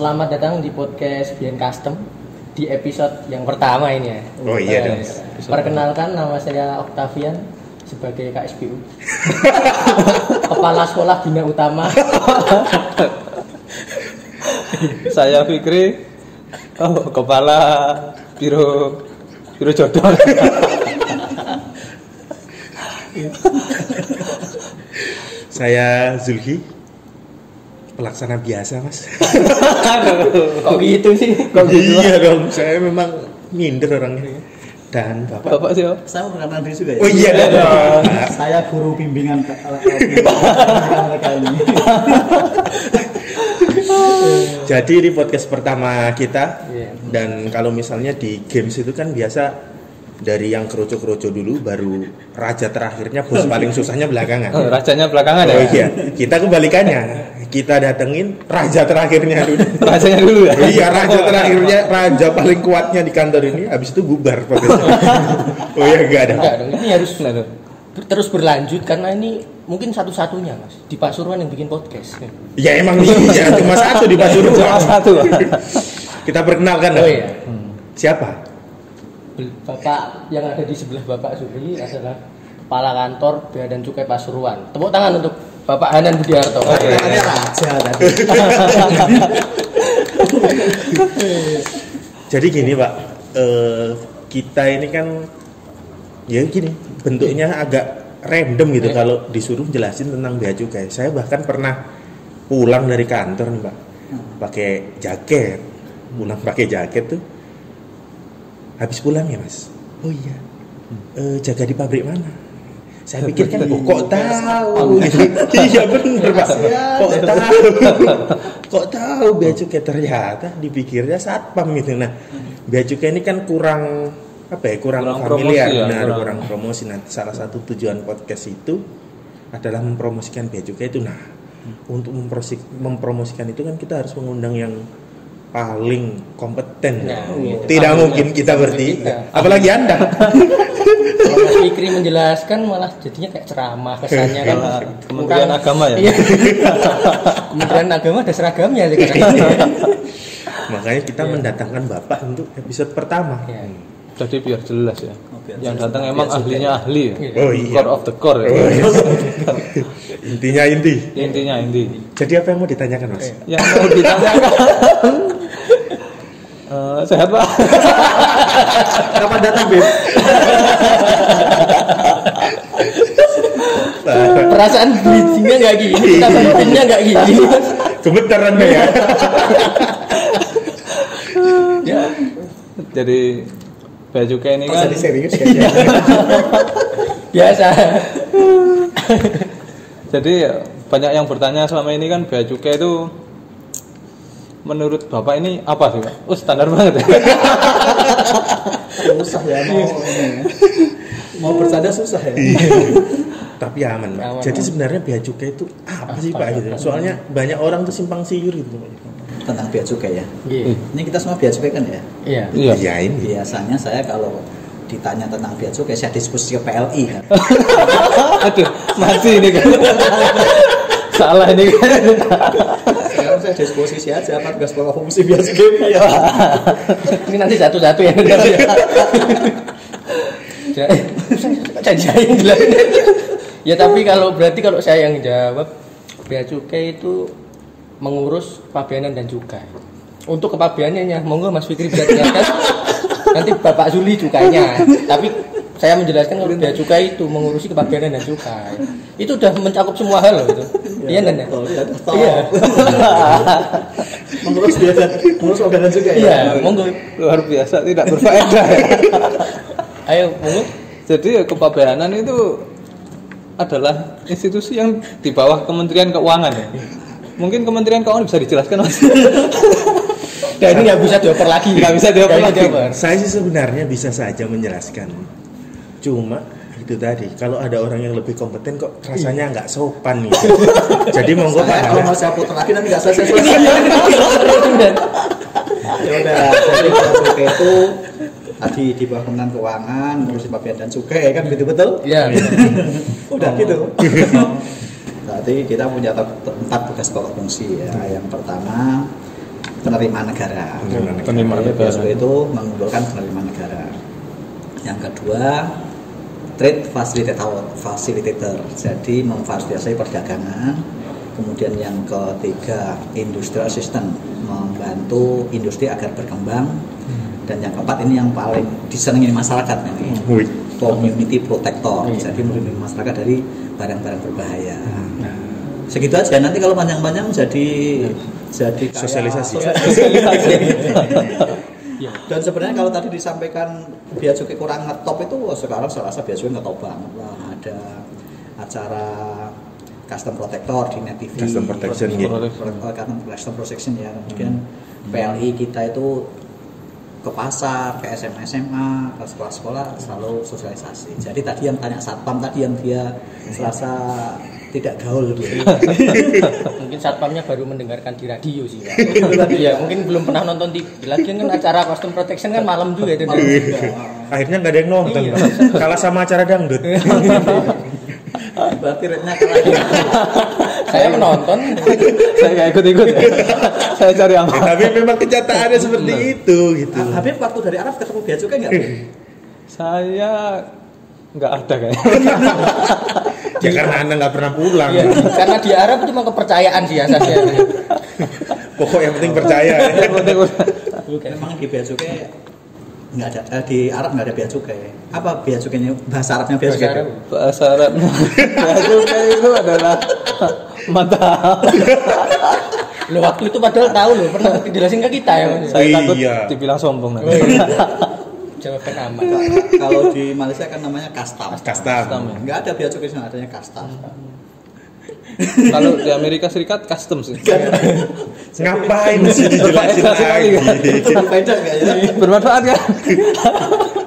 Selamat datang di podcast Bien Custom di episode yang pertama ini ya. Oh iya dong. Perkenalkan, nama saya Octavian sebagai KSBU. Kepala Sekolah Bina Utama. Saya Fikri, Kepala Biro Jodoh. Saya Zulhi, pelaksana biasa mas. Kok gitu sih? Iya dong, saya memang minder orangnya. Dan Bapak siapa? Saya perkenalkan diri juga ya. Oh iya dong. Saya guru bimbingan mereka ini. Jadi ini podcast pertama kita. Dan kalau misalnya di games itu kan biasa dari yang kerucu-kerucu dulu, baru raja terakhirnya, bos paling susahnya belakangan. Oh, rajanya belakangan ya? Oh iya, kita kebalikannya. Kita datengin raja terakhirnya dulu. Rajanya dulu ya? Iya, raja terakhirnya, raja paling kuatnya di kantor ini. Habis itu bubar podcastnya. Oh iya, enggak ada. Enggak dong, ini harus terus berlanjut karena ini mungkin satu-satunya mas di Pasuruan yang bikin podcast. Ya emang iya, cuma satu di Pasuruan. Cuma satu. Kita perkenalkan. Oh iya. Siapa? Bapak yang ada di sebelah Bapak Zulhi adalah Kepala Kantor Bea dan Cukai Pasuruan. Tepuk tangan untuk Bapak Hanan Budiarto. Namanya raja tadi. Jadi gini Pak, kita ini kan ya gini, bentuknya agak random gitu kalau disuruh jelasin tentang bea cukai. Saya bahkan pernah pulang dari kantor nih Pak, pakai jaket. Pulang pakai jaket tuh, habis pulang ya Mas. Oh iya, jaga di pabrik mana? Saya pikir kan, kok tahu? Iya bener Pak. Kok tahu bea cukai? Ternyata dipikirnya satpam gitu. Nah, bea cukai ini kan kurang familiar, promosi, benar, kurang promosi. Nah, salah satu tujuan podcast itu adalah mempromosikan bea cukai itu. Nah, untuk mempromosikan itu kan kita harus mengundang yang paling kompeten. Tidak mungkin kita bertiga, apalagi Anda. Kalau Mas Fikri menjelaskan malah jadinya kayak ceramah kesannya kan. Kementerian Agama ya? Iya. Kementerian Agama ada seragamnya sekarang. Makanya kita mendatangkan Bapak untuk episode pertama. Ya. Jadi biar jelas ya. biar Yang jelas. datang emang ahlinya ahli ya? Oh iya. Core of the core ya? Oh, iya. Intinya inti. Intinya inti. Jadi apa yang mau ditanyakan Mas? Yang mau ditanyakan sehat Pak? Kapan datang, Beb? Perasaan bridgingnya nggak gini, kita pentingnya nggak gini. Gemeter Anda ya. Ya. Jadi bea cukai ini kan Jadi serius kayaknya. Biasa. jadi banyak yang bertanya selama ini kan bea cukai itu menurut Bapak ini apa sih Pak? Standar banget ya. Susah ya mau bercanda susah ya. Tapi aman Pak. Aman, Jadi aman. sebenarnya bea cukai itu apa sih Pak gitu? Soalnya banyak orang tuh simpang siur gitu. Tentang bea cukai ya. Iya. Ini kita semua bea cukai kan ya. Iya. Iya. Iya ini. Biasanya saya kalau ditanya tentang bea cukai saya diskusi ke PLI kan. Aduh, mati ini kan. Salah ini kan. Sekarang saya disposisi aja apa tugas pokok fungsi bea cukai ya. Ini nanti satu-satu ya. Saya yang jelasin. Ya tapi berarti kalau saya yang jawab, bea cukai itu mengurus kepabeanan dan cukai. Untuk kepabeanannya, monggo Mas Fikri bisa jelaskan. Nanti Bapak Zulhi cukainya. Tapi saya menjelaskan kalau bea cukai itu mengurusi kepabeanan dan cukai. Itu udah mencakup semua hal loh itu. Iya kan ya? Iya. Mengurus biasa, mengurus organan juga ya. Iya, monggo. Luar biasa, tidak berfaedah ya. Ayo, monggo. Jadi kepabeanan itu adalah institusi yang di bawah Kementerian Keuangan ya. Mungkin Kementerian Keuangan bisa dijelaskan Mas. Dan ini nggak bisa dioper lagi. Nggak bisa dioper Nggak lagi. Saya sih sebenarnya bisa saja menjelaskan. Cuma itu tadi, kalau ada orang yang lebih kompeten kok rasanya nggak sopan gitu. Jadi monggo Pak. Kalau mau saya putar lagi nanti nggak selesai. Ya udah, jadi bea cukai itu tadi di bawah Kementerian Keuangan ngurusin pabean dan cukai kan betul-betul? Iya. Udah gitu. Berarti kita punya 4 tugas pokok fungsi ya. Yang pertama penerimaan negara. Penerimaan Jadi, bea negara. cukai itu mengumpulkan penerimaan negara. Yang kedua, trade facilitator, jadi memfasilitasi perdagangan. Kemudian yang ketiga, industrial assistant, membantu industri agar berkembang. Dan yang keempat ini yang paling disenangi masyarakat ini, Wih. community protector, jadi melindungi masyarakat dari barang-barang berbahaya. Segitu aja, nanti kalau panjang-panjang jadi kayak Sosialisasi. Dan sebenarnya kalau tadi disampaikan bea cukai kurang ngetop itu, sekarang saya rasa bea cukai ngetop banget lah. Ada acara custom protector di Net TV, Custom protection, gitu. custom protection ya. Kemudian PLI kita itu ke pasar, ke SMA, ke sekolah-sekolah selalu sosialisasi. Jadi tadi yang tanya satpam tadi yang dia serasa tidak gaul gitu. Mungkin satpamnya baru mendengarkan di radio sih, Pak. Iya, mungkin belum pernah nonton TV. Lagian kan acara custom protection kan malam juga itu. Akhirnya nggak ada yang nonton, Iya. Pak. Kalah sama acara dangdut. Berarti rate-nya kalah gitu. Saya menonton. Saya nggak ikut-ikut. Saya cari aman. Tapi memang kenyataannya seperti itu gitu. Habib waktu dari Arab ketemu bea cukai nggak? Saya nggak ada kayaknya. Ya karena Anda nggak pernah pulang. Iya, karena di Arab itu memang kepercayaan sih asasnya. Pokok yang penting percaya. Memang di bea cukai nggak ada, di Arab nggak ada bea cukai. Apa bea cukainya? Bahasa Arabnya bea cukai. Arab. Bahasa Arabnya bea cukai itu adalah mata. Loh, waktu itu padahal tahu loh, pernah dijelasin ke kita ya. Mas. Saya takut Iya. dibilang sombong nanti. Jawaban aman. Kalau di Malaysia kan namanya kastam. Kastam. Nggak ada bea cukai, cuma adanya kastam. Kalau di Amerika Serikat custom sih. Ngapain sih dijelasin Berfaedah sekali, lagi? kan? Faedah nggak ya? Bermanfaat kan?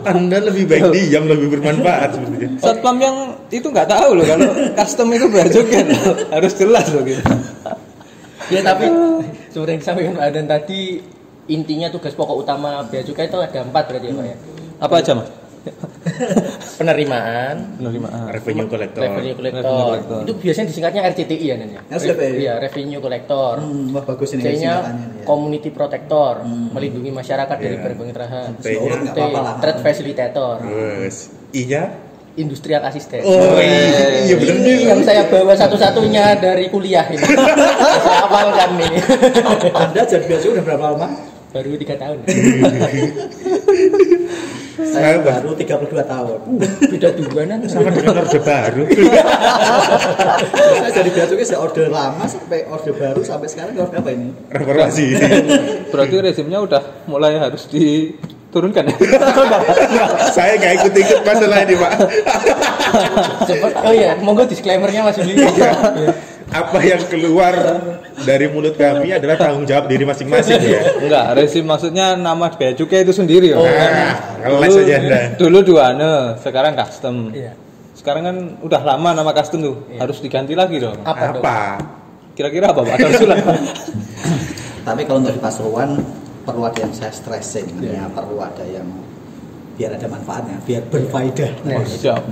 Anda lebih baik diam, lebih bermanfaat sepertinya. Satpam yang itu nggak tahu loh kalau custom itu bea cukai loh. Harus jelas loh gitu. Ya tapi seperti yang disampaikan Pak Adan tadi, intinya tugas pokok utama bea cukai itu ada 4 berarti ya Pak ya. Apa aja mas? Penerimaan, Penerimaan. Revenue collector. revenue collector. Revenue collector. Itu biasanya disingkatnya RCTI ya Nanya. RCTI. Iya, revenue collector. Wah bagus ini C-nya singkatannya ya. community protector, melindungi masyarakat dari Iya. berbagai terahan. T-nya. Urut nggak T, apa-apa lah. trade facilitator, Terus I-nya? industrial assistant. Oh iya benar. Ini yang saya bawa satu-satunya dari kuliah ini. Saya hafalkan ini. Anda jadi bea cukai udah berapa lama? Baru 3 tahun. Saya baru 32 tahun. Beda duluanan Sama dengan orde baru. Saya jadi bea cukai saya order lama sampai order baru sampai sekarang order apa ini? Reformasi. Berarti rezimnya udah mulai harus diturunkan ya? Saya nggak ikut-ikut masalah ini, Pak. Oh iya, monggo disclaimer-nya Mas Yuli. Apa yang keluar dari mulut kami adalah tanggung jawab diri masing-masing ya. Enggak, rezim maksudnya nama bea cukai itu sendiri. Oh, Nah, ngeles aja Anda. Dulu duane, sekarang custom. Iya. Sekarang kan udah lama nama custom tuh, harus diganti lagi dong. Apa dong? Apa? Kira-kira apa Pak? Ada usulan? Tapi kalau untuk di Pasuruan perlu ada yang saya stressing, ya perlu ada yang biar ada manfaatnya, biar berfaedah. Siap.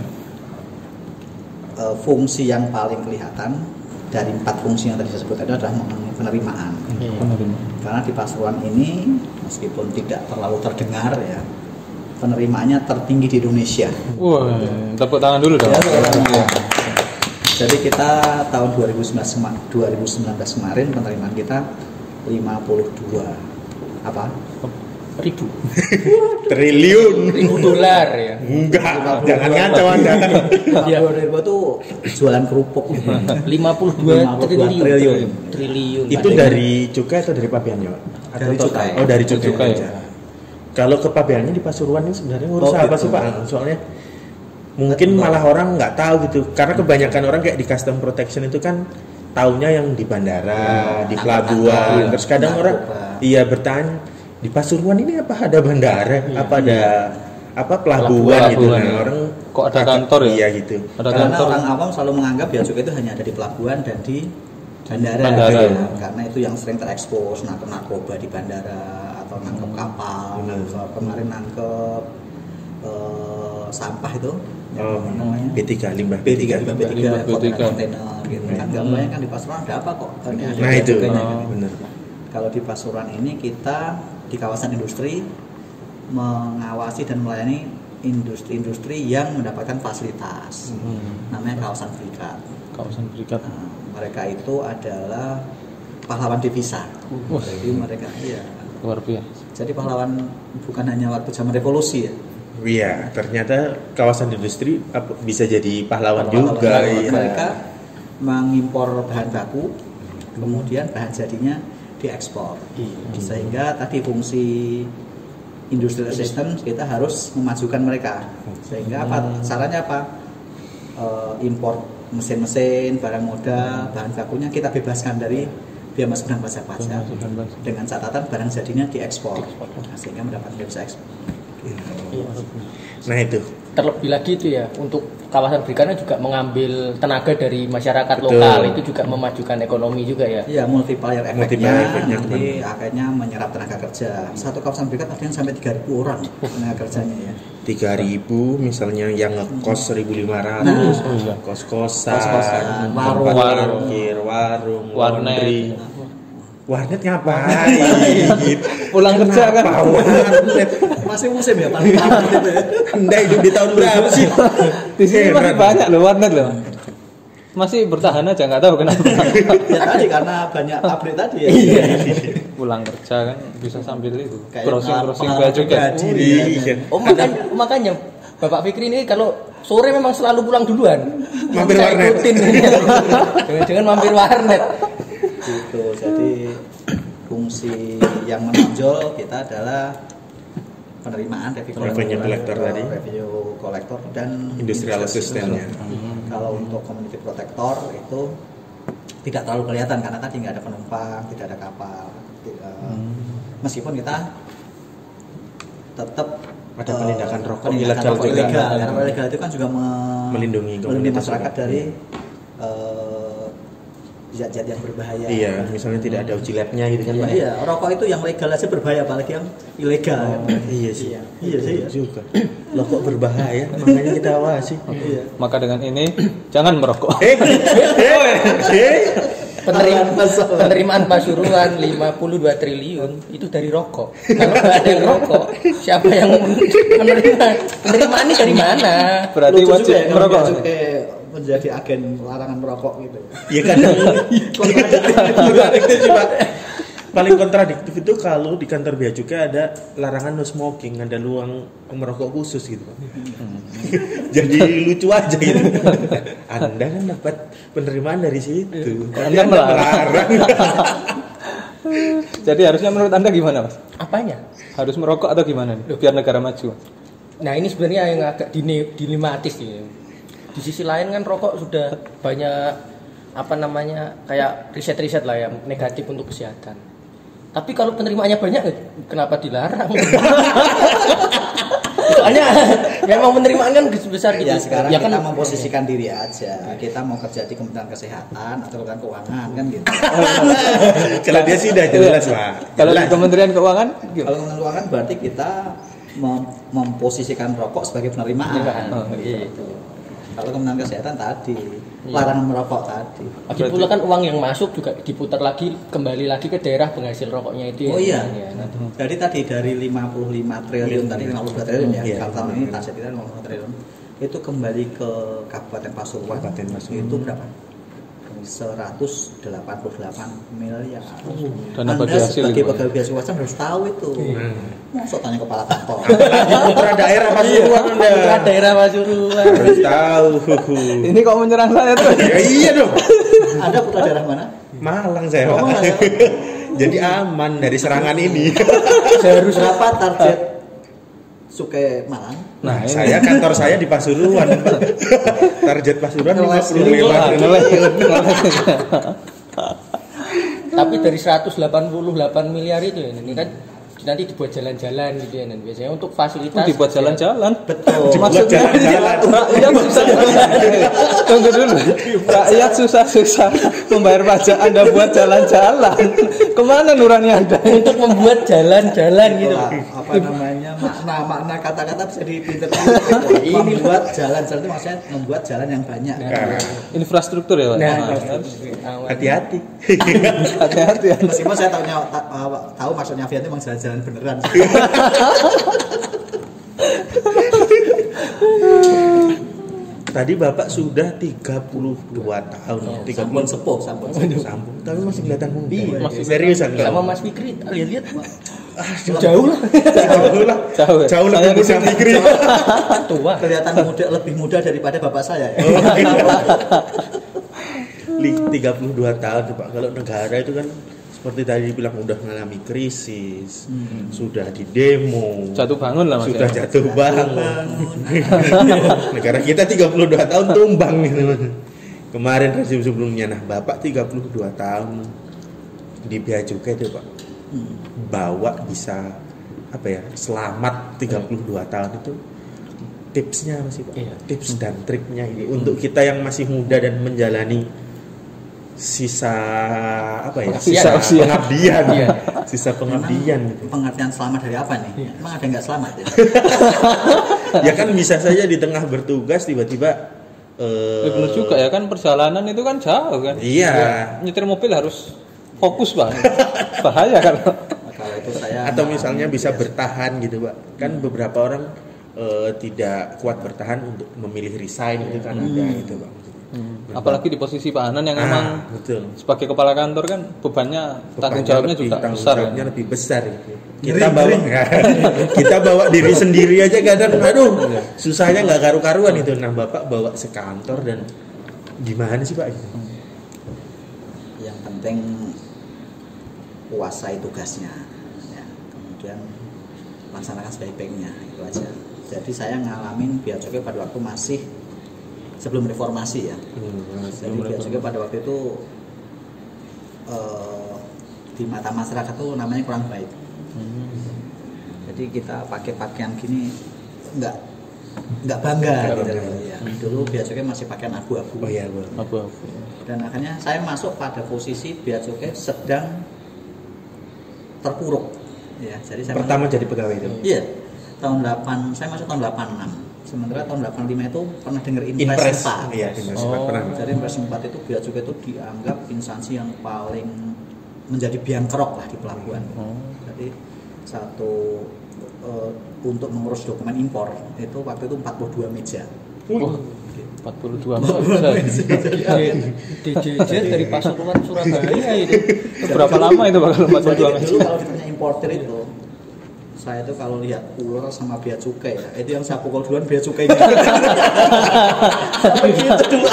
Fungsi yang paling kelihatan dari 4 fungsi yang tadi saya sebut adalah mengenai penerimaan. Karena di Pasuruan ini meskipun tidak terlalu terdengar ya, penerimaannya tertinggi di Indonesia. Wah, tepuk tangan dulu dong. Ya. Jadi kita tahun 2019 kemarin penerimaan kita 52 apa? Ribu Triliun. dolar ya. Enggak, jangan ngaco Anda. Iya. 52 tuh jualan kerupuk. 52 triliun. triliun. Itu dari cukai atau dari pabeannya, Pak? Atau Dari total? cukai. Oh, dari cukai. Cukai. aja. Kalau ke pabeannya di Pasuruan ini sebenarnya ngurus Oh, apa gitu. sih, Pak? Soalnya mungkin malah orang nggak tahu gitu. Karena kebanyakan orang kayak di custom protection itu kan taunya yang di bandara, di pelabuhan. iya. Terus kadang orang bertanya, di Pasuruan ini apa ada bandara? Apa ada apa pelabuhan gitu Pelabuhan, kan? ya. Orang Kok ada kantor ya? Iya gitu. Ada Karena kantor. orang awam selalu menganggap bea cukai itu hanya ada di pelabuhan dan di bandara. Bandara. Ya. Karena itu yang sering terekspos, nangkep narkoba di bandara atau nangkep kapal. Soal kemarin nangkep sampah itu, Oh, apa namanya? B3 limbah B3 B3. kontainer gitu. Kan gambarnya kan di Pasuruan ada apa kok? Ini ada Nah bea itu cukainya. benar. Kalau di Pasuruan ini kita di kawasan industri mengawasi dan melayani industri-industri yang mendapatkan fasilitas. Namanya kawasan berikat. Kawasan berikat. Nah, mereka itu adalah pahlawan devisa. Jadi mereka Luar biasa. jadi pahlawan bukan hanya waktu zaman revolusi ya. Iya, ternyata kawasan industri bisa jadi pahlawan juga. Iya. Mereka mengimpor bahan baku, kemudian bahan jadinya diekspor. Sehingga tadi fungsi industrial assistance kita harus memajukan mereka. Sehingga apa? Caranya apa? Impor mesin-mesin, barang modal, bahan bakunya kita bebaskan dari biaya masuk dan pajak-pajak. Dengan catatan barang jadinya diekspor. Nah, sehingga mendapat devisa ekspor. Nah itu. Terlebih lagi itu ya, untuk kawasan perikanan juga mengambil tenaga dari masyarakat Betul. lokal, itu juga memajukan ekonomi juga ya. Iya, multiplier Multiplier efeknya efeknya nanti akhirnya menyerap tenaga kerja. Satu kawasan berikat ada yang sampai 3.000 orang tenaga kerjanya ya. 3.000 misalnya yang ngekos 1.500, kos-kosan, Kos-kosan, warung. tempat parkir, warung, Warnet. laundry. Warnet ngapain? Pulang kerja kan. Kenapa warnet? Masih musim ya paling gitu ya. Anda hidup di tahun berapa sih? Di sini masih Heran. banyak loh warnet loh. Masih bertahan aja nggak tahu kenapa. Ya tadi karena banyak pabrik tadi ya. Pulang kerja kan bisa sambil itu. Kayak Crossing pengalaman baju kan. gaji. Iya. Oh makanya Bapak Fikri ini kalau sore memang selalu pulang duluan. Mampir Saya warnet. ikutin. Jangan mampir warnet. Gitu. Jadi fungsi yang menonjol kita adalah penerimaan Revenue collector tadi. revenue collector dan Industrial assistant-nya. Kalau untuk community protector itu tidak terlalu kelihatan karena tadi nggak ada penumpang, tidak ada kapal. Meskipun kita tetap Ada penindakan rokok penindakan ilegal rokok juga. ilegal. Karena ilegal itu kan juga Melindungi komunitas masyarakat juga. dari zat-zat yang berbahaya. Iya, misalnya tidak ada uji labnya gitu kan, Pak. Iya, rokok itu yang legal aja berbahaya, apalagi yang ilegal. Iya sih. Iya sih. Betul juga. Loh kok berbahaya? Makanya kita awasi. Iya. Maka dengan ini jangan merokok. Penerimaan Pasuruan 52 triliun itu dari rokok. Kalau nggak ada yang rokok, siapa yang menerima? Penerimaan ini dari mana? Berarti Lucu wajib juga ya kalau merokok. Bea Cukai menjadi agen larangan merokok gitu. Iya kadang kontradiktif sih, Pak. Paling kontradiktif itu kalau di kantor bea cukai ada larangan no smoking, ada ruang merokok khusus gitu, Pak. Jadi lucu aja gitu. Anda kan dapat penerimaan dari situ. Anda melarang. Jadi harusnya menurut Anda gimana, Mas? Apanya? Harus merokok atau gimana nih? Biar negara maju. Nah ini sebenarnya yang agak dilematis nih. Di sisi lain kan rokok sudah banyak kayak riset-riset lah yang negatif untuk kesehatan. Tapi kalau penerimaannya banyak, kenapa dilarang? Soalnya memang penerimaan kan besar gitu. Ya sekarang ya kita kan memposisikan diri aja. Kita mau kerja di Kementerian Kesehatan atau Kementerian Keuangan kan gitu. Kalau dia sih udah jelas, Pak. Kalau di Jelas. Kementerian Keuangan gimana? Kalau Kementerian Keuangan berarti kita memposisikan rokok sebagai penerimaan. Oh, Gitu. Kalau Kementerian Kesehatan tadi larangan merokok tadi. lagi pula kan uang yang masuk juga diputar lagi kembali lagi ke daerah penghasil rokoknya itu. Oh iya. Ya, nanti. Jadi tadi dari 55 triliun tadi 52 triliun ya. Iya. Kalau tahun ini target kita 55 triliun. Itu kembali ke Kabupaten Pasuruan. Kabupaten Pasuruan. Itu berapa? 188 miliar. Dana bagi Anda hasil sebagai itu. pegawai biasa swasta harus tahu itu. Masuk tanya kepala kantor. Putra daerah Pasuruan Anda. Putra daerah Pasuruan. Harus tahu. Ini kok menyerang saya tuh? Ya, iya dong. Anda putra daerah mana? Malang saya, Oh, Pak. Malang. Jadi aman dari serangan ini. Seharus berapa target Cukai Malang? Nah, kantor saya di Pasuruan. Target Pasuruan 55 triliun. Tapi dari 188 miliar itu ya, ini kan nanti dibuat jalan-jalan gitu ya, dan biasanya untuk fasilitas Dibuat jalan-jalan. Betul. Maksudnya jalan-jalan. rakyat susah. Tunggu dulu. Rakyat susah-susah membayar pajak, Anda buat jalan-jalan. Kemana nurani Anda? untuk membuat jalan-jalan gitu. Apa namanya makna kata-kata bisa dipinter-pinter. Membuat jalan itu maksudnya membuat jalan yang banyak. Infrastruktur ya Pak. Hati-hati. Hati-hati ya. Meskipun saya tahu maksudnya Avian itu memang jalan-jalan beneran. Tadi Bapak sudah 32 tahun. 30 sepuh. sambung. Tapi masih kelihatan muda. Iya, masih seriusan. Sama Mas Fikri, lihat Jauh lah. Jauh lebih muda Fikri. tua. Kelihatan lebih muda daripada bapak saya. Ya? 32 tahun Pak. Kalau negara itu kan seperti tadi bilang udah mengalami krisis, sudah di demo, Jatuh bangun lah Mas. sudah ya. jatuh bangun. Negara kita 32 tahun tumbang gitu. Kemarin rezim sebelumnya, nah Bapak 32 tahun di Bea Cukai itu Pak, bawa bisa apa ya, selamat 32 tahun itu tipsnya masih Pak, tips dan triknya ini untuk kita yang masih muda dan menjalani sisa apa ya, Sisa pengabdian, Iya. sisa pengabdian gitu. Pengertian selamat dari apa nih? Emang ada yang nggak selamat ya? Ya kan bisa saja di tengah bertugas tiba-tiba Ya benar juga ya kan, perjalanan itu kan jauh kan. Iya. Ya, nyetir mobil harus fokus Pak. Bahaya kan. Kalau itu saya atau misalnya bisa bertahan gitu Pak. Kan beberapa orang tidak kuat bertahan untuk memilih resign itu kan ada itu Pak. Apalagi di posisi Pak Hanan yang emang betul. sebagai kepala kantor kan bebannya tanggung jawabnya juga tanggung besar. jawabnya Ya. lebih besar gitu. Kita bawa diri sendiri aja kadang aduh susahnya nggak karu-karuan itu. Nah Bapak bawa sekantor dan gimana sih Pak gitu? yang penting kuasai tugasnya ya. Kemudian laksanakan sebaik-baiknya, itu aja. Jadi saya ngalamin Bea Cukai pada waktu masih sebelum reformasi ya. Jadi Bea Cukai pada waktu itu di mata masyarakat tuh namanya kurang baik. Jadi kita pakai pakaian gini nggak bangga gitu loh ya. Dulu Bea Cukai masih pakaian abu-abu. Oh iya Bu. Apa? Dan akhirnya saya masuk pada posisi Bea Cukai sedang terpuruk ya. Jadi saya Pertama jadi pegawai itu. Iya. Saya masuk tahun 86. Sementara tahun 85 itu pernah dengar Impres 4. Iya, Impres 4 pernah. Jadi Impres 4 itu Bea Cukai itu dianggap instansi yang paling menjadi biang kerok lah di pelabuhan. Jadi satu untuk mengurus dokumen impor itu waktu itu 42 meja. 42 meja. DJJ dari Pasuruan Surabaya itu. Berapa lama itu bakal 42 Jadi meja? dulu kalau ditanya importer itu, saya itu kalau lihat ular sama Bea Cukai ya, itu yang saya pukul duluan Bea Cukainya. Begitu dulu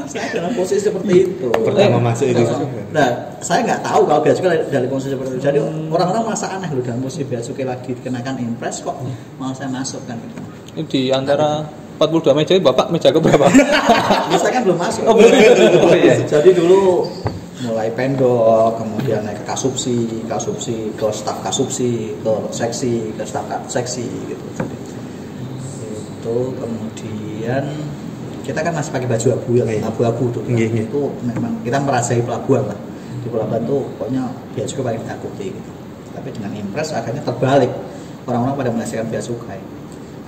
saya dalam posisi seperti itu. Pertama masuk itu. Nah, saya nggak tahu kalau Bea Cukai dari posisi seperti itu. Jadi orang-orang merasa aneh loh dalam posisi Bea Cukai lagi dikenakan impres kok malah saya masuk kan gitu. Ini di antara 42 meja Bapak meja ke berapa? Saya kan belum masuk. Oh, belum. Oh, iya. Jadi dulu mulai pendok, kemudian naik ke kasupsi ke staf kasupsi, ke seksi, ke staf seksi gitu. Jadi itu kemudian kita kan masih pakai baju abu-abu tuh. Itu memang kita merasai pelabuhan lah. Di pelabuhan tuh pokoknya Bea Cukai paling ditakuti gitu. Tapi dengan impres akhirnya terbalik. Orang-orang pada menyaksikan Bea Cukai.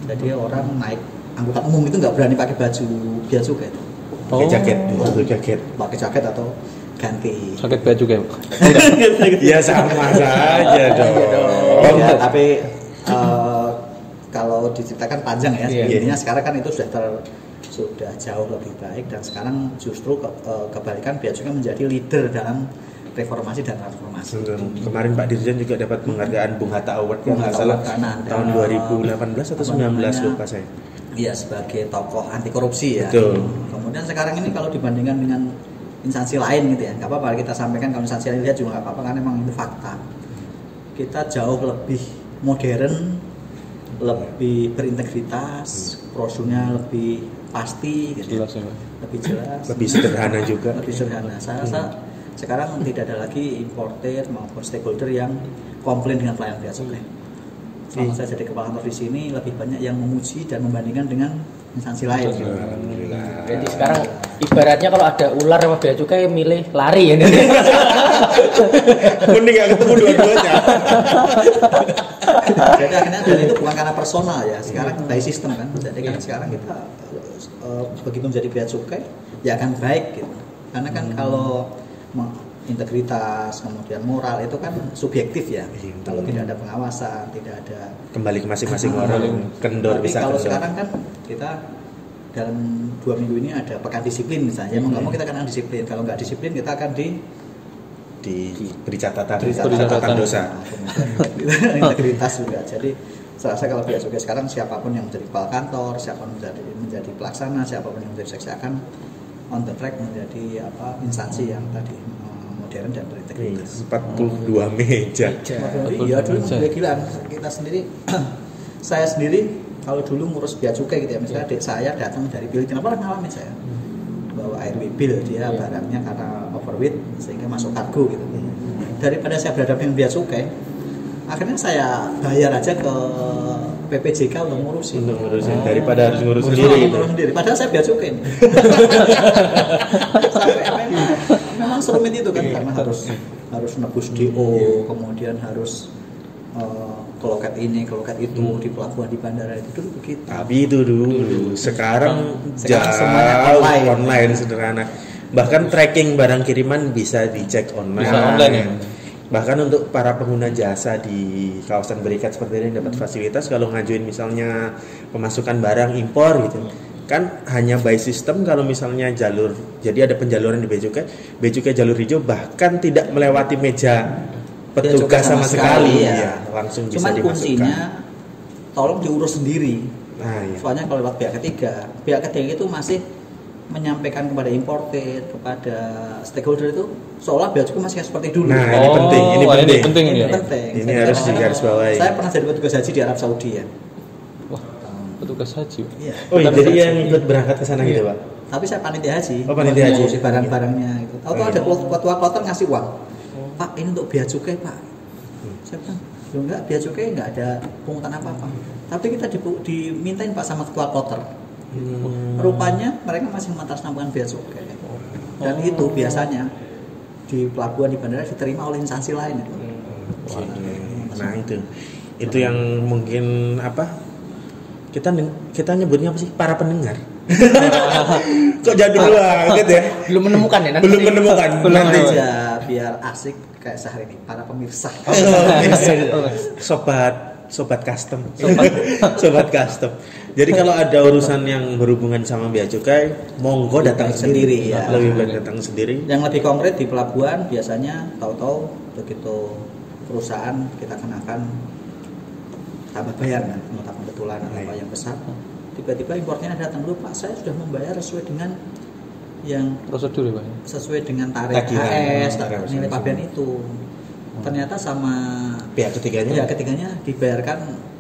Jadi orang naik angkutan umum itu nggak berani pakai baju Bea Cukai itu. Pakai jaket, satu jaket. Pakai jaket atau ganti. Sakit Bea Cukai. Ya sama saja dong. Ya, tapi kalau diceritakan panjang ya. Intinya sekarang kan itu sudah jauh lebih baik dan sekarang justru kebalikan Bea Cukai menjadi leader dalam reformasi dan transformasi. Kemarin Pak Dirjen juga dapat penghargaan Bung Hatta Award yang nggak salah tahun 2018 atau 19 lupa saya. Iya, sebagai tokoh anti korupsi ya. Betul. Kemudian sekarang ini kalau dibandingkan dengan instansi lain gitu ya, nggak apa-apa kita sampaikan, kalau instansi lain lihat juga nggak apa-apa karena memang itu fakta. Kita jauh lebih modern, lebih berintegritas, prosedurnya lebih pasti, gitu. Jelas ya. Lebih jelas, Lebih sederhana juga. lebih sederhana. Saya rasa sekarang tidak ada lagi importer maupun stakeholder yang komplain dengan pelayanan Bea Cukai. Selama saya jadi kepala kantor di sini lebih banyak yang memuji dan membandingkan dengan instansi lain. Alhamdulillah. Jadi sekarang Ibaratnya kalau ada ular sama bea cukai milih lari ya. Mending nggak ketemu dua-duanya. Jadi akhirnya dan itu bukan karena personal ya, sekarang by system kan. Jadi kan sekarang kita begitu menjadi bea cukai ya akan baik gitu. Karena kan kalau integritas kemudian moral itu kan subjektif ya. Kalau tidak ada pengawasan, tidak ada Kembali ke masing-masing orang, kendor tapi bisa kalau kendor. sekarang kan kita dalam 2 minggu ini ada pekan disiplin misalnya, mau nggak mau kita akan disiplin. Kalau nggak disiplin kita akan diberi catatan dosa. Integritas juga. Jadi saya rasa kalau bea cukai sekarang siapapun yang menjadi kepala kantor, siapapun menjadi pelaksana, siapapun yang menjadi seksi akan on the track menjadi instansi yang tadi modern dan berintegritas. 42 meja. Iya dulu gila kita sendiri. Saya sendiri kalau dulu ngurus bea cukai gitu ya, misalnya adik saya datang dari Filipina, pernah ngalamin saya bawa airway bill, dia barangnya karena overweight sehingga masuk kargo gitu. Daripada saya berhadapan dengan bea cukai, akhirnya saya bayar aja ke PPJK untuk ngurusin. Daripada harus ngurus sendiri. Padahal saya bea cukai. Sampai memang serumit itu kan karena harus nebus DO, kemudian harus ke loket ini, ke loket itu, di pelabuhan di bandara itu dulu begitu. Tapi itu dulu. Sekarang semuanya jauh online. online sederhana. Bahkan tracking barang kiriman bisa dicek online. Bisa online ya. Bahkan untuk para pengguna jasa di kawasan berikat seperti ini dapat fasilitas kalau ngajuin misalnya pemasukan barang impor gitu. Kan hanya by system kalau misalnya jalur, jadi ada penjaluran di bea cukai jalur hijau bahkan tidak melewati meja petugas sama sekali ya, langsung bisa cuman dimasukkan. kuncinya tolong diurus sendiri. Nah, iya. Soalnya kalau lewat pihak ketiga itu masih menyampaikan kepada importer, kepada stakeholder itu seolah bea cukai masih seperti dulu. Nah, ini penting, ini penting. Ini ya. penting. Ini harus digarisbawahi. Saya pernah jadi petugas haji di Arab Saudi ya. Wah, petugas haji. Iya. Oh, iya, jadi yang ikut berangkat ke sana gitu, Pak. Tapi saya panitia haji. Oh, panitia haji. Ngurusi barang-barangnya gitu. Tahu ada ketua kloter ngasih uang. Pak, ini untuk bea cukai, Pak. Saya bilang, "Loh enggak, bea cukai enggak ada pungutan apa-apa." Tapi kita dimintain Pak sama ketua kloter. Rupanya mereka masih mengatasnamakan bea cukai. Dan itu biasanya di pelabuhan di bandara diterima oleh instansi lain itu. Nah, itu yang mungkin kita nyebutnya apa sih? Para pendengar. Kok jadul banget ya? Belum menemukan ya nanti. Belum menemukan. Nanti aja biar asik kayak sehari ini para pemirsa. Sobat custom. Sobat custom. Jadi kalau ada urusan yang berhubungan sama bea cukai, monggo datang sendiri ya. Lebih baik datang sendiri. Yang lebih konkret di pelabuhan biasanya tahu-tahu begitu perusahaan kita kenakan tambah bayar kan, nota kebetulan atau apa yang besar. Tiba-tiba impornya datang, "Loh Pak, saya sudah membayar sesuai dengan yang Prosedur ya, Pak. sesuai dengan tarif Tagihan, HS, nilai pabean itu." Ternyata sama Pihak ketiganya dibayarkan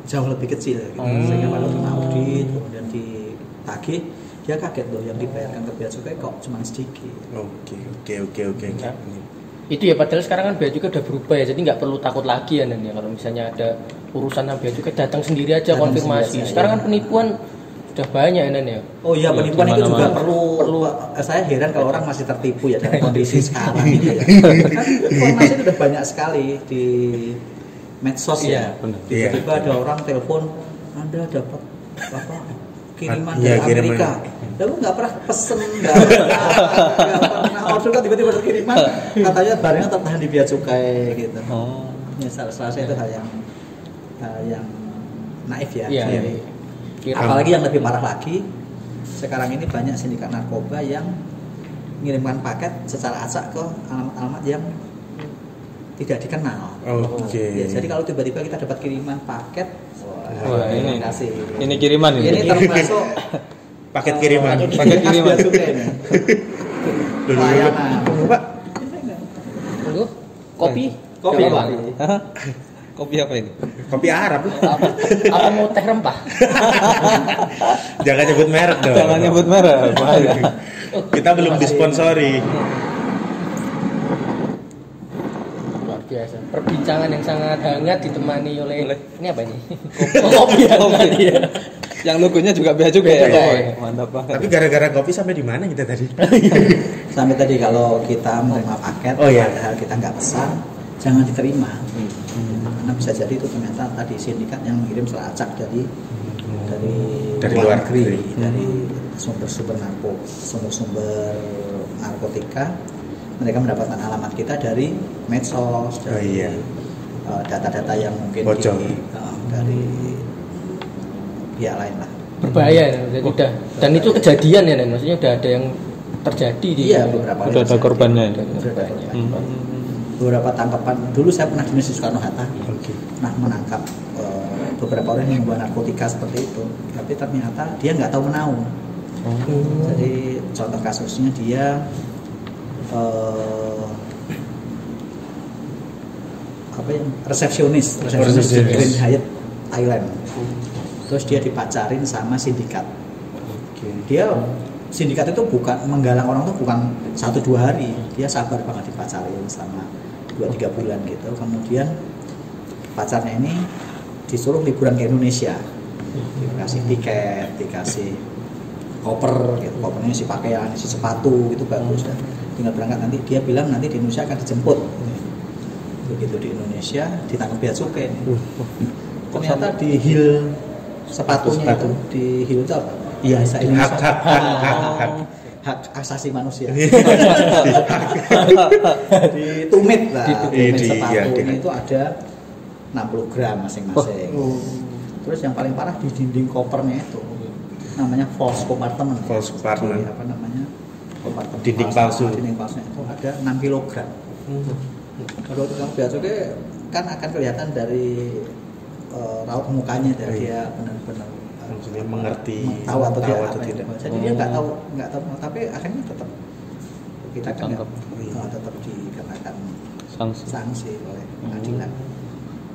jauh lebih kecil gitu. Sehingga pada waktu audit kemudian ditagih, dia kaget loh yang dibayarkan ke bea cukai kok cuma sedikit. Oke. Itu ya padahal sekarang kan bea cukai udah berubah ya, jadi nggak perlu takut lagi ya Nan, ya kalau misalnya ada urusan sama bea cukai datang sendiri aja konfirmasi. Sekarang kan penipuan udah banyak ya Nan ya. Oh iya, penipuan itu juga perlu. Saya heran kalau orang masih tertipu ya dalam kondisi sekarang ini ya. Kan informasi itu udah banyak sekali di medsos ya. Tiba-tiba ada orang telepon, "Anda dapat kiriman dari Amerika." Lalu nggak pernah pesen, nggak pernah order, kan tiba-tiba ada kiriman, katanya barangnya tertahan di bea cukai gitu. Ya salah satu itu hal yang naif ya. Iya. Apalagi yang lebih parah lagi, sekarang ini banyak sindikat narkoba yang mengirimkan paket secara acak ke alamat-alamat yang tidak dikenal. Oke. Ya, jadi kalau tiba-tiba kita dapat kiriman paket, Wah, terima kasih. Ini kiriman ini. Ini termasuk Paket kiriman. Paket kiriman. bea cukai ini. Pelayanan. Pak, Tunggu. Kopi. Kopi. Apa? Hah? Kopi apa ini? kopi Arab. Apa mau teh rempah? Jangan nyebut merek dong. Jangan nyebut merek, bahaya. Kita belum disponsori. Luar biasa. Perbincangan yang sangat hangat ditemani oleh ini apa ini? Kopi hangat ya. Yang logonya juga bea cukai ya. Bea cukai. Oh, mantap banget. Tapi gara-gara kopi sampai di mana kita tadi? Sampai tadi kalau kita menerima paket, Oh, iya. padahal kita nggak pesan, jangan diterima. Karena bisa jadi itu ternyata tadi sindikat yang mengirim surat acak dari luar negeri. dari sumber-sumber narkotika. Mereka mendapatkan alamat kita dari medsos, dari iya. data-data yang mungkin Bocor. dari pihak lain lah. Berbahaya ya, jadi udah. Dan itu kejadian ya, Nen? Maksudnya udah ada yang terjadi di Iya, beberapa Udah ada korbannya. Udah ada korbannya. Beberapa tangkapan dulu saya pernah di Masjid Soekarno Hatta, Oke. pernah menangkap beberapa orang yang membawa narkotika seperti itu, tapi ternyata dia nggak tahu menaung. Jadi contoh kasusnya dia resepsionis di Grand Hyatt Thailand. Terus dia dipacarin sama sindikat. Dia sindikat itu bukan menggalang orang tuh bukan 1-2 hari, dia sabar banget dipacarin selama 2-3 bulan gitu. Kemudian pacarnya ini disuruh liburan ke Indonesia, dikasih tiket, dikasih koper gitu, kopernya isi pakaian, isi sepatu gitu bagus, dan tinggal berangkat. Nanti dia bilang nanti di Indonesia akan dijemput. Begitu di Indonesia ditangkap bea cukai. Ternyata di heel sepatunya itu, di heel itu apa? Iya, hak asasi manusia. Di tumit lah, tumit sepatunya itu ada 60 gram masing-masing. Terus yang paling parah di dinding kopernya itu namanya false compartment. False compartment. Jadi, apa namanya? Compartment Dinding palsu. Dinding palsunya itu ada 6 kilogram. Kalau tukang bea cukai kan akan kelihatan dari raut mukanya, dari dia benar-benar maksudnya mengerti tahu atau atau tidak. tidak. Jadi dia nggak tahu, tapi akhirnya tetap kita kan Ditangkap. tetap dikenakan sanksi oleh pengadilan.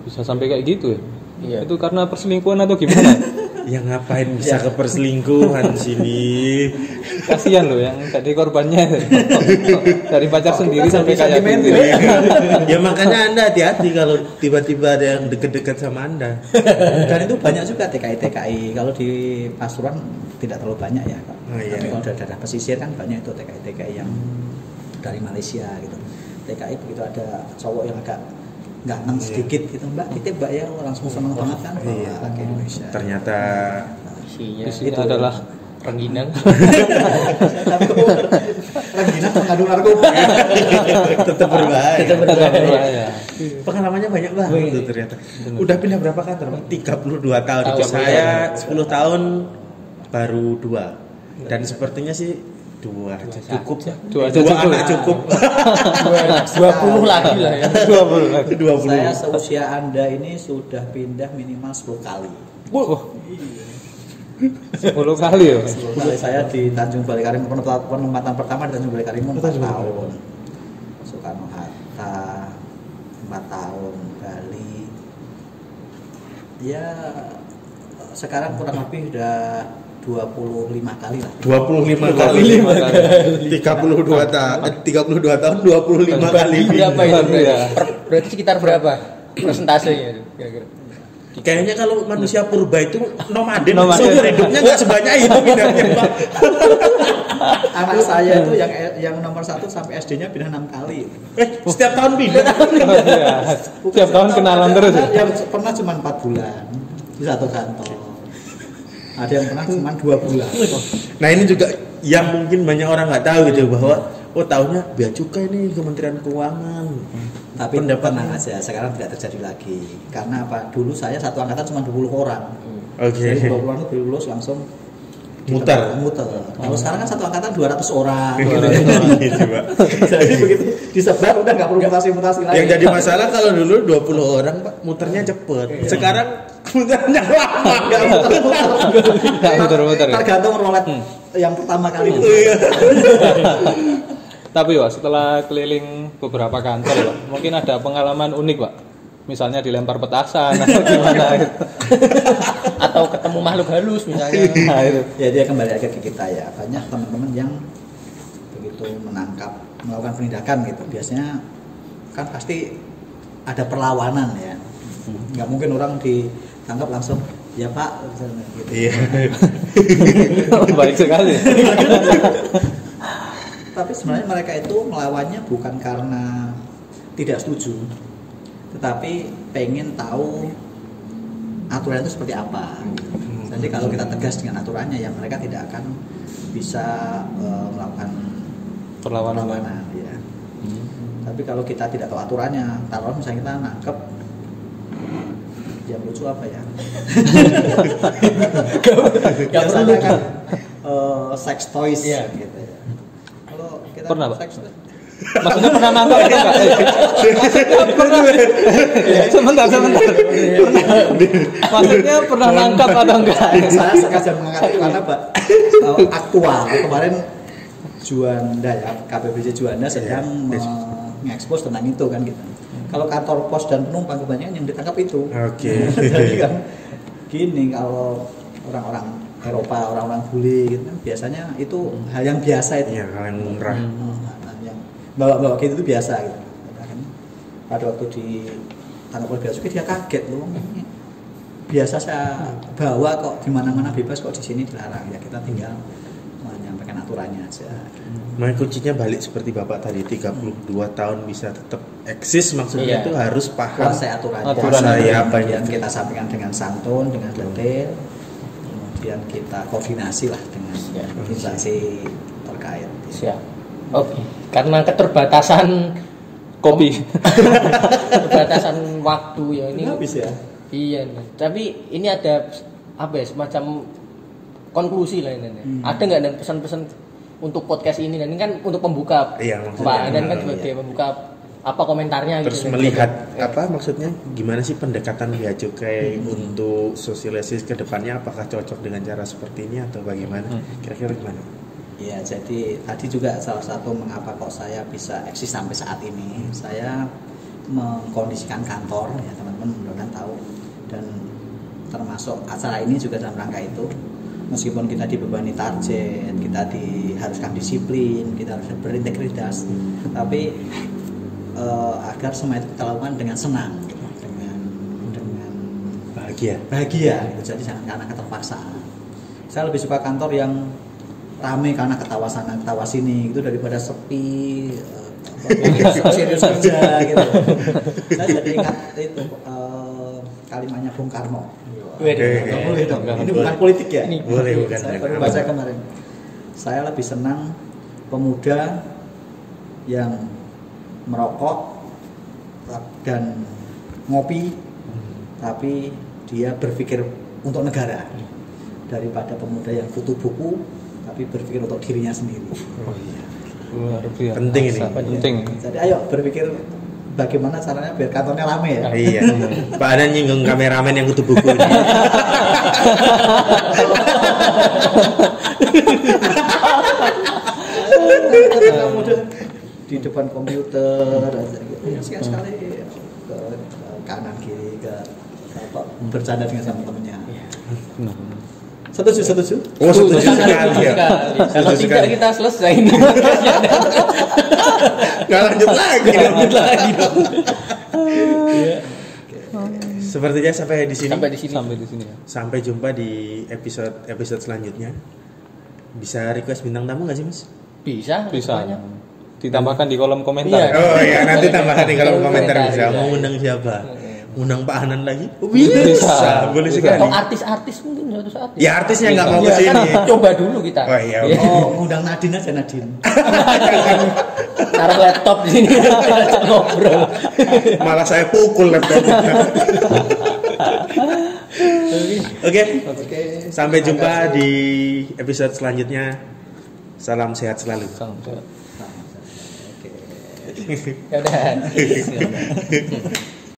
Bisa sampai kayak gitu ya? Iya. Itu karena perselingkuhan atau gimana? Ya ngapain bisa ke perselingkuhan sini? Kasihan loh yang tadi korbannya dari pacar sendiri kita sampai jadi kayak sentimen gitu. Ya makanya Anda hati-hati kalau tiba-tiba ada yang deket-deket sama Anda. Dan itu banyak juga TKI. Kalau di Pasuruan tidak terlalu banyak ya. Oh, iya. Tapi kalau daerah pesisir kan banyak itu TKI yang dari Malaysia gitu. TKI begitu ada cowok yang agak ganteng sedikit gitu, Mbak titip Mbak ya, langsung seneng banget kan bawa ke Indonesia. Ternyata Isinya Itu adalah rengginang. Rengginang mengandung narkoba. tetap berbahaya. Tetap berbahaya. Pengalamannya banyak banget tuh ternyata. Udah pindah berapa kantor? Pak? 32 tahun. Tahun. Saya 10 tahun baru 2. Dan sepertinya sih 2 aja cukup. Dua aja cukup. Anak cukup. 20 lagi lah ya. 20 lagi. 20. Saya seusia Anda ini sudah pindah minimal 10 kali. 10 kali ya. 10 kali saya di Tanjung Balai Karimun, penempatan pertama di Tanjung Balai Karimun 4 tahun. Soekarno Hatta 4 tahun, Bali. Ya sekarang kurang lebih udah 25 kali lah. 25 kali. 32 tahun 25 kali. Berapa itu? Iya. Berarti sekitar berapa persentasenya itu kira-kira? Kayaknya kalau manusia purba itu nomaden, Nomaden. seumur hidupnya nggak sebanyak itu pindahnya, Pak. Anak saya itu yang nomor 1 sampai SD-nya pindah 6 kali. Setiap tahun pindah. Iya. Tiap tahun kenalan terus. Ya? Yang pernah cuma 4 bulan di satu kantor. Ada yang pernah cuma 2 bulan. Nah ini juga yang mungkin banyak orang nggak tahu gitu bahwa tahunya bea cukai nih Kementerian Keuangan. Tapi tenang aja, sekarang tidak terjadi lagi. Karena apa? Dulu saya satu angkatan cuma 20 orang. Oke. Jadi 20 orang itu lulus langsung Muter. Kalau sekarang kan satu angkatan 200 orang. Gitu, Pak. Jadi begitu disebar udah nggak perlu mutasi-mutasi lagi. Yang jadi masalah kalau dulu 20 orang Pak, muternya cepet. Sekarang muternya lama. Nggak muter-muter ya. Tergantung rolet yang pertama kali. Tapi Pak, setelah keliling beberapa kantor Pak, mungkin ada pengalaman unik Pak. Misalnya dilempar petasan atau gimana gitu. Atau ketemu makhluk halus misalnya. Nah, itu. Ya dia kembali lagi ke kita ya. Banyak teman-teman yang begitu melakukan penindakan gitu. Biasanya kan pasti ada perlawanan ya. Nggak mungkin orang ditangkap langsung ya Pak, misalnya gitu. Iya. Baik sekali. Tapi sebenarnya mereka itu melawannya bukan karena tidak setuju, tetapi pengen tahu aturan itu seperti apa. Jadi kalau kita tegas dengan aturannya, ya mereka tidak akan bisa melakukan perlawanan. Ya. Tapi kalau kita tidak tahu aturannya, taruh misalnya kita nangkep yang lucu apa ya? Biasanya kan sex toys Iya. gitu ya. Kalau kita Pernah, Pak? sex toys, Maksudnya pernah nangkap atau enggak? Sebentar. Maksudnya pernah nangkap atau enggak? saya sengaja mengangkat itu karena Pak aktual kemarin Juanda ya, KPBC Juanda sedang mengekspos tentang itu kan gitu. Kalau kantor pos dan penumpang kebanyakan yang ditangkap itu. Oke. Jadi kan gini, kalau orang-orang Eropa, orang-orang bule gitu kan, biasanya itu hal yang biasa itu. Iya, hal yang lumrah. Yang bawa-bawa gitu itu biasa gitu. Kan pada waktu di tangkap oleh Bea Cukai dia kaget loh. Biasa saya bawa kok di mana-mana bebas, kok di sini dilarang. Ya kita tinggal menyampaikan aturannya aja. Makanya kuncinya balik seperti Bapak tadi, 32 tahun bisa tetap eksis, maksudnya Iya. itu harus paham Kuasai aturannya. Kuasai apa Kemudian itu. kita sampaikan dengan santun, dengan detail. Kemudian kita koordinasi lah dengan Ya. instansi terkait. Siap. Oke. Karena keterbatasan Kopi. keterbatasan waktu ya ini. Habis ya. Iya. Tapi ini ada apa ya, semacam konklusi lah ini. Ada nggak dan pesan-pesan untuk podcast ini? Dan ini kan untuk pembuka. Iya, maksudnya. Pak dan kan Iya. sebagai pembuka, apa komentarnya Terus gitu. melihat apa maksudnya gimana sih pendekatan Bea Cukai untuk sosialisasi ke depannya, apakah cocok dengan cara seperti ini atau bagaimana? Kira-kira gimana? Ya, jadi tadi juga salah satu mengapa kok saya bisa eksis sampai saat ini. Saya mengkondisikan kantor, ya teman-teman mudah-mudahan tahu, dan termasuk acara ini juga dalam rangka itu. Meskipun kita dibebani target, kita diharuskan disiplin, kita harus berintegritas, tapi agar semua itu kita lakukan dengan senang, gitu, dengan bahagia, gitu. Jadi jangan karena keterpaksaan. Saya lebih suka kantor yang rame karena ketawa sana ketawa sini gitu daripada sepi serius kerja gitu. Saya jadi ingat itu kalimatnya Bung Karno. Oke. Boleh dong. Ini bukan politik ya. Ini Boleh, bukan. Saya baru baca kemarin. Saya lebih senang pemuda yang merokok dan ngopi, tapi dia berpikir untuk negara, daripada pemuda yang kutu buku tapi berpikir untuk dirinya sendiri. Oh iya. Luar biasa. Penting ini. Penting. Jadi ayo berpikir bagaimana caranya biar kantornya rame ya. Iya. Pak Adan nyinggung kameramen yang kutu buku ini. Kemudian di depan komputer aja gitu. Ya, sekali ke kanan kiri ke apa bercanda dengan teman-temannya. Benar. Setuju. Oh, setuju sekali ya. Kalau Setuju tidak sekali. kita selesai ini. Nggak lanjut lagi. Lanjut lagi dong. Sepertinya sampai di sini. Sampai di sini. Sampai di sini ya. Sampai jumpa di episode selanjutnya. Bisa request bintang tamu nggak sih, Mas? Bisa. Bisa. semuanya. Ditambahkan di kolom Iya. komentar. Oh iya, nanti tambahkan di kolom komentar Komentar, bisa. iya. Mau undang siapa? Undang Pak Hanan lagi? Bisa. Boleh Bisa. sekali. Atau artis-artis mungkin suatu saat. Ya artisnya nggak Bisa. mau Iya, kesini. kan coba dulu kita. Oh iya, Iya. oke. Oh, ngundang Nadine aja Nadine. Taruh laptop di sini ngobrol. Malah saya pukul laptopnya. Oke. Sampai jumpa di episode selanjutnya. Salam sehat selalu. Salam sehat. Oke. Ya udah.